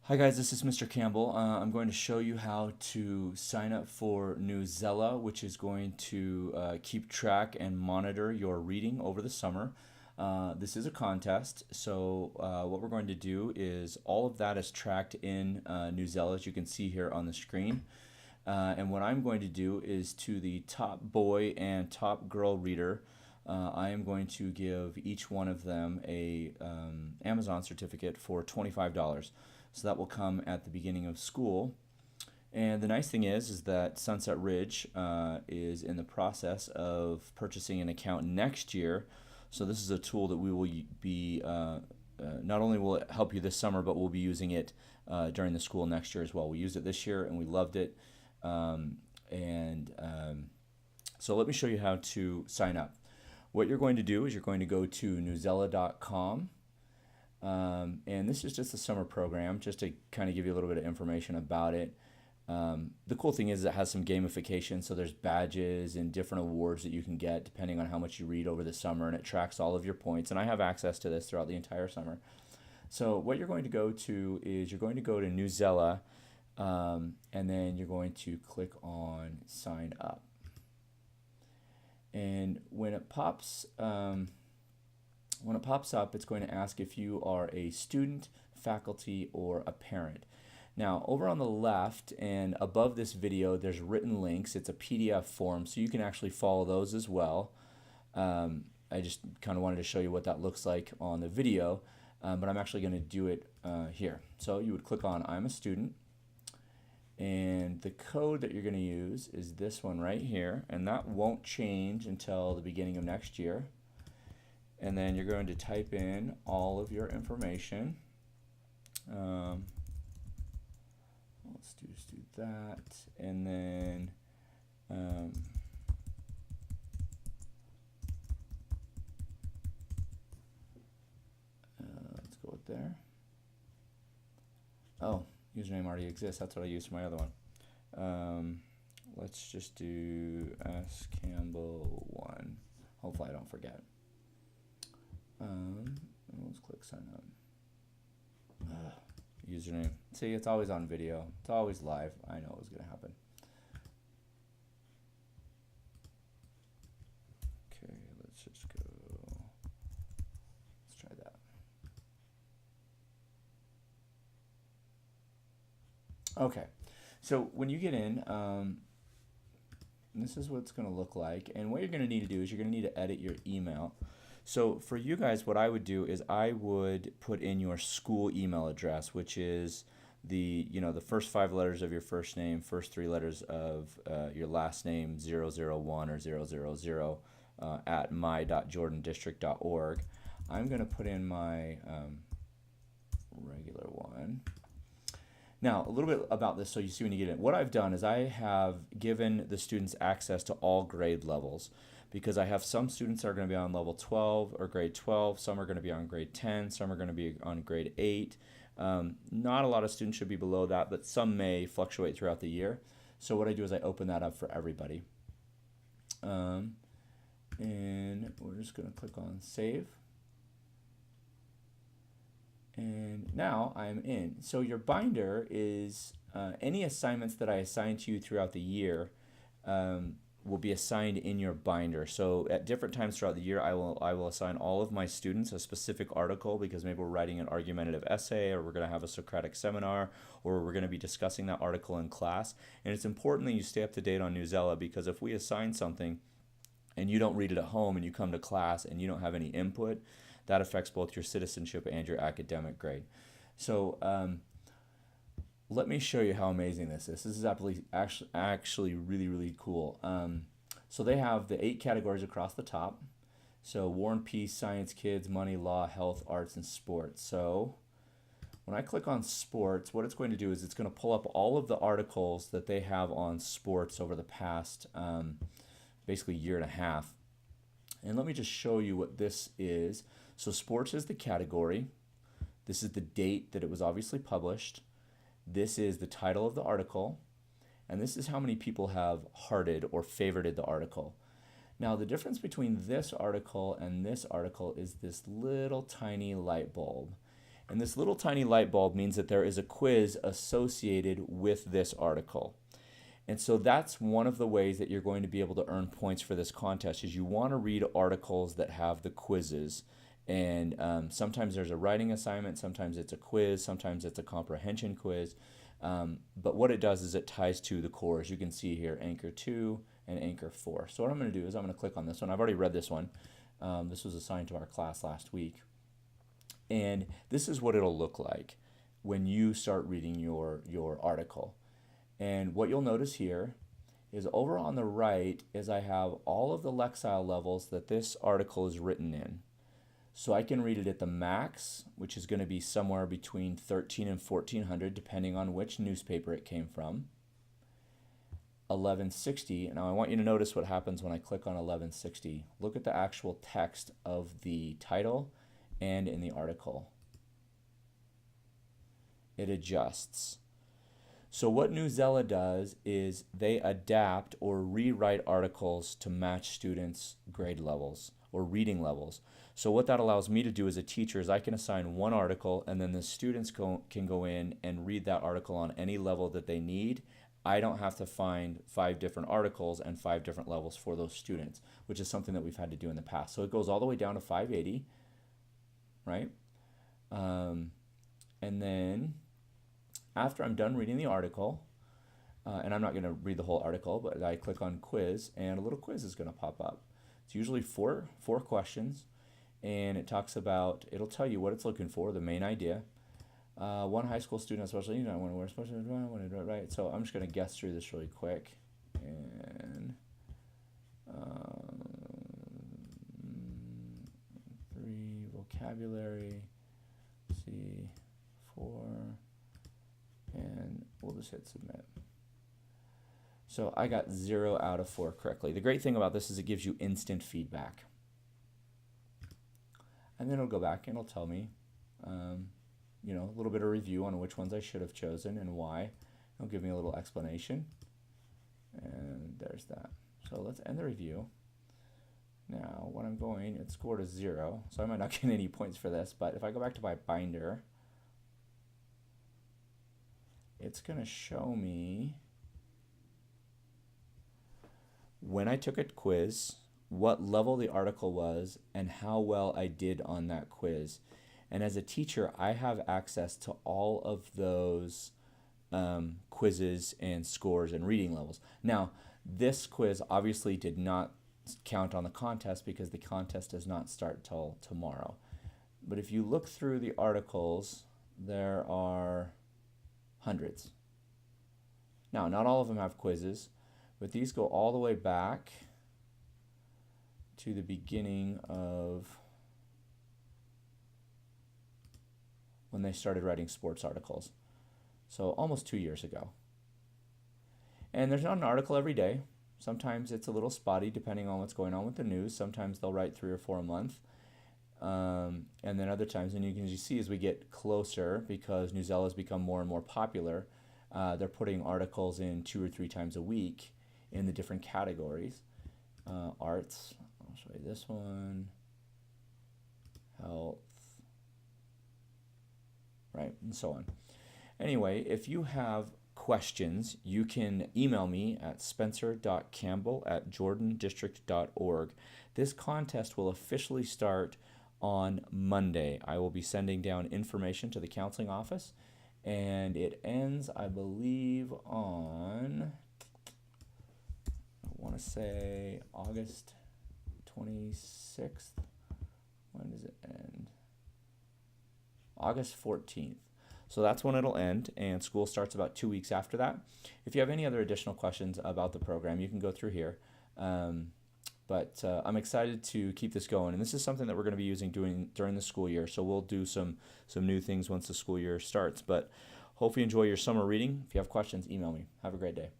Hi guys, this is Mr. Campbell. I'm going to show you how to sign up for Newsela, which is going to keep track and monitor your reading over the summer. This is a contest, so what we're going to do is all of that is tracked in Newsela, as you can see here on the screen. And what I'm going to do is to the top boy and top girl reader, I am going to give each one of them a Amazon certificate for $25. So that will come at the beginning of school. And the nice thing is that Sunset Ridge is in the process of purchasing an account next year. So this is a tool that we will be, not only will it help you this summer, but we'll be using it during the school next year as well. We used it this year and we loved it. So let me show you how to sign up. What you're going to do is you're going to go to newsela.com. And this is just a summer program, just to kind of give you a little bit of information about it. The cool thing is it has some gamification, so there's badges and different awards that you can get depending on how much you read over the summer, and it tracks all of your points. And I have access to this throughout the entire summer. So what you're going to go to is you're going to go to Newsela, and then you're going to click on Sign Up. And when it pops up, it's going to ask if you are a student, faculty, or a parent. Now, over on the left and above this video, there's written links. It's a PDF form, so you can actually follow those as well. I just kind of wanted to show you what that looks like on the video, but I'm actually going to do it here. So you would click on I'm a student, and the code that you're going to use is this one right here, and that won't change until the beginning of next year. And then you're going to type in all of your information. Let's do that, and then let's go with there. Oh, username already exists. That's what I used for my other one. Let's just do Campbell1. Hopefully I don't forget. Let's click sign up. Username. See, it's always on video. It's always live. I know it was going to happen. Okay, let's just go. Let's try that. Okay, so when you get in, this is what it's going to look like. And what you're going to need to do is you're going to need to edit your email. So for you guys, what I would do is I would put in your school email address, which is the first 5 letters of your first name, first 3 letters of your last name, 001 or 000 at my.jordandistrict.org. I'm going to put in my regular one. Now, a little bit about this so you see when you get in. What I've done is I have given the students access to all grade levels, because I have some students that are going to be on level 12 or grade 12, some are going to be on grade 10, some are going to be on grade 8. Not a lot of students should be below that, but some may fluctuate throughout the year. So what I do is I open that up for everybody. And we're just going to click on Save. And now I'm in. So your binder is any assignments that I assign to you throughout the year will be assigned in your binder. So at different times throughout the year, I will assign all of my students a specific article, because maybe we're writing an argumentative essay, or we're going to have a Socratic seminar, or we're going to be discussing that article in class. And it's important that you stay up to date on Newsela, because if we assign something and you don't read it at home and you come to class and you don't have any input, that affects both your citizenship and your academic grade. So let me show you how amazing this is. This is actually really, really cool. So they have the 8 categories across the top. So War and Peace, Science, Kids, Money, Law, Health, Arts, and Sports. So when I click on Sports, what it's going to do is it's going to pull up all of the articles that they have on sports over the past basically year and a half. And let me just show you what this is. So sports is the category. This is the date that it was obviously published. This is the title of the article, and this is how many people have hearted or favorited the article. Now the difference between this article and this article is this little tiny light bulb. And this little tiny light bulb means that there is a quiz associated with this article. And so that's one of the ways that you're going to be able to earn points for this contest is you want to read articles that have the quizzes. And sometimes there's a writing assignment, sometimes it's a quiz, sometimes it's a comprehension quiz. But what it does is it ties to the core. As you can see here, Anchor 2 and Anchor 4. So what I'm going to do is I'm going to click on this one. I've already read this one. This was assigned to our class last week. And this is what it'll look like when you start reading your article. And what you'll notice here is over on the right is I have all of the Lexile levels that this article is written in. So I can read it at the max, which is going to be somewhere between 13 and 1400, depending on which newspaper it came from. 1160. Now I want you to notice what happens when I click on 1160. Look at the actual text of the title and in the article. It adjusts. So what Newsela does is they adapt or rewrite articles to match students' grade levels or reading levels. So what that allows me to do as a teacher is I can assign one article and then the students can go in and read that article on any level that they need. I don't have to find 5 different articles and 5 different levels for those students, which is something that we've had to do in the past. So it goes all the way down to 580, right? And then after I'm done reading the article, and I'm not going to read the whole article, but I click on quiz and a little quiz is going to pop up. It's usually four questions, and it talks about, it'll tell you what it's looking for, the main idea. One high school student especially, I want to wear special, I want to do it right. So I'm just going to guess through this really quick. And 3 vocabulary, C 4. And we'll just hit submit. So I got 0 out of 4 correctly. The great thing about this is it gives you instant feedback. And then it'll go back and it'll tell me, you know, a little bit of review on which ones I should have chosen and why. It'll give me a little explanation. And there's that. So let's end the review. Now, when I'm going, it scored a 0. So I might not get any points for this, but if I go back to my binder, it's going to show me when I took a quiz, what level the article was, and how well I did on that quiz. And as a teacher, I have access to all of those quizzes and scores and reading levels. Now, this quiz obviously did not count on the contest because the contest does not start till tomorrow. But if you look through the articles, there are hundreds. Now, not all of them have quizzes, but these go all the way back to the beginning of when they started writing sports articles. So almost 2 years ago. And there's not an article every day. Sometimes it's a little spotty depending on what's going on with the news. Sometimes they'll write 3 or 4 a month. And then other times, and you can see as we get closer, because Newsela has become more and more popular, they're putting articles in 2 or 3 times a week in the different categories. Arts, I'll show you this one, health, right, and so on. Anyway, if you have questions, you can email me at spencer.campbell@jordandistrict.org. This contest will officially start on Monday. I will be sending down information to the counseling office, and it ends, I believe, on, I want to say August 26th. When does it end? August 14th. So that's when it'll end, and school starts about 2 weeks after that. If you have any other additional questions about the program, you can go through here. But I'm excited to keep this going, and this is something that we're going to be using during the school year. So we'll do some new things once the school year starts. But hope you enjoy your summer reading. If you have questions, email me. Have a great day.